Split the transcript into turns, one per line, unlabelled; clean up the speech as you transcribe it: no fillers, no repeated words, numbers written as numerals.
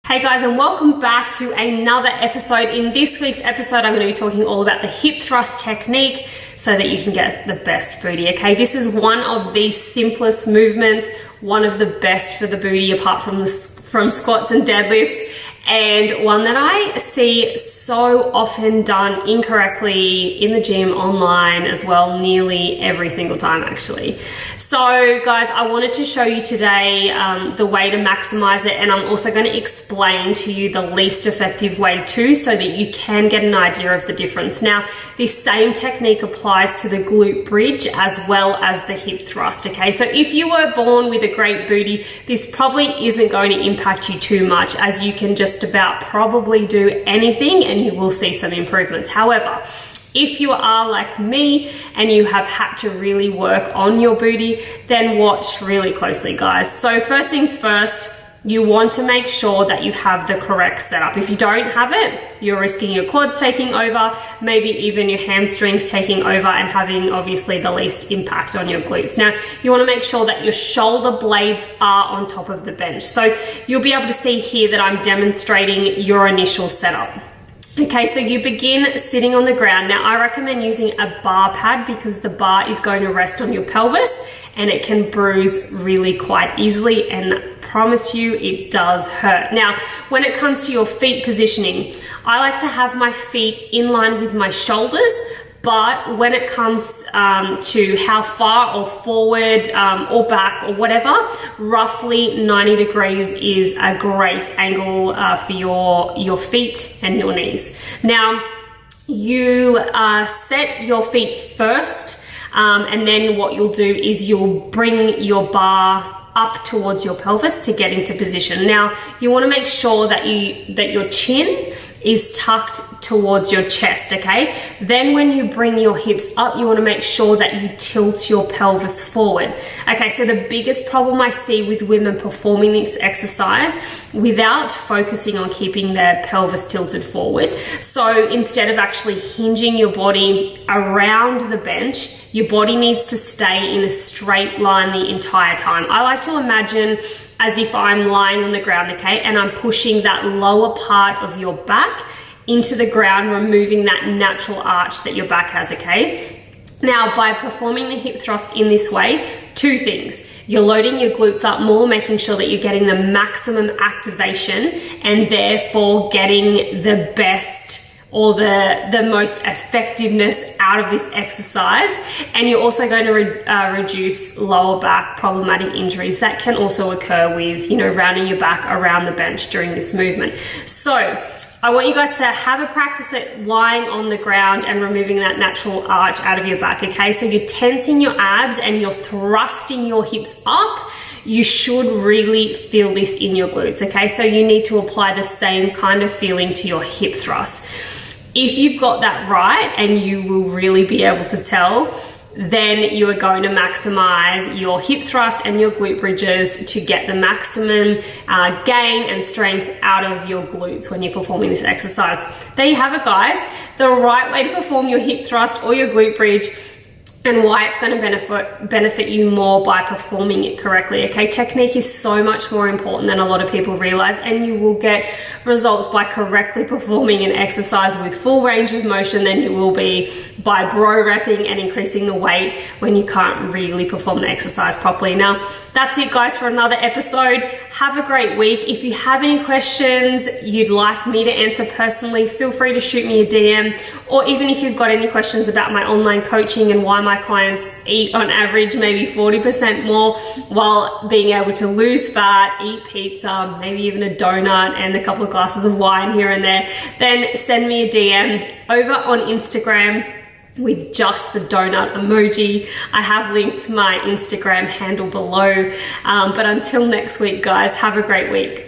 Hey guys, and welcome back to another episode. In this week's episode, I'm going to be talking all about the hip thrust technique so that you can get the best booty, okay? This is one of the simplest movements, one of the best for the booty apart from squats and deadlifts, and one that I see so often done incorrectly in the gym, online as well, nearly every single time actually. So guys, I wanted to show you today the way to maximize it, and I'm also going to explain to you the least effective way too, so that you can get an idea of the difference. Now, this same technique applies to the glute bridge as well as the hip thrust, okay? So if you were born with a great booty, this probably isn't going to impact you too much, as you can just about probably do anything and you will see some improvements. However, if you are like me and you have had to really work on your booty, then watch really closely, guys. So first things first, you want to make sure that you have the correct setup. If you don't have it, you're risking your quads taking over, maybe even your hamstrings taking over and having obviously the least impact on your glutes. Now, you want to make sure that your shoulder blades are on top of the bench. So you'll be able to see here that I'm demonstrating your initial setup. Okay, so you begin sitting on the ground. Now, I recommend using a bar pad because the bar is going to rest on your pelvis and it can bruise really quite easily, and promise you it does hurt. Now, when it comes to your feet positioning, I like to have my feet in line with my shoulders, but when it comes to how far or forward or back or whatever, roughly 90 degrees is a great angle for your feet and your knees. Now, you set your feet first, and then what you'll do is you'll bring your bar up towards your pelvis to get into position. Now, you want to make sure that your chin is tucked towards your chest, okay? Then when you bring your hips up, you want to make sure that you tilt your pelvis forward. Okay, so the biggest problem I see with women performing this exercise without focusing on keeping their pelvis tilted forward. So instead of actually hinging your body around the bench, your body needs to stay in a straight line the entire time. I like to imagine as if I'm lying on the ground, okay, and I'm pushing that lower part of your back into the ground, removing that natural arch that your back has, okay? Now, by performing the hip thrust in this way, two things. You're loading your glutes up more, making sure that you're getting the maximum activation and therefore getting the best or the most effectiveness out of this exercise. And you're also going to reduce lower back problematic injuries that can also occur with, rounding your back around the bench during this movement. So I want you guys to have a practice at lying on the ground and removing that natural arch out of your back, okay? So you're tensing your abs and you're thrusting your hips up. You should really feel this in your glutes, okay? So you need to apply the same kind of feeling to your hip thrust. If you've got that right, and you will really be able to tell, then you are going to maximize your hip thrust and your glute bridges to get the maximum gain and strength out of your glutes when you're performing this exercise. There you have it, guys. The right way to perform your hip thrust or your glute bridge, and why it's going to benefit you more by performing it correctly, okay? Technique is so much more important than a lot of people realize, and you will get results by correctly performing an exercise with full range of motion than you will be by bro repping and increasing the weight when you can't really perform the exercise properly. Now, that's it, guys, for another episode. Have a great week. If you have any questions you'd like me to answer personally, feel free to shoot me a DM, or even if you've got any questions about my online coaching and why my clients eat on average maybe 40% more while being able to lose fat, eat pizza, maybe even a donut and a couple of glasses of wine here and there, then send me a DM over on Instagram with just the donut emoji. I have linked my Instagram handle below. But until next week, guys, have a great week.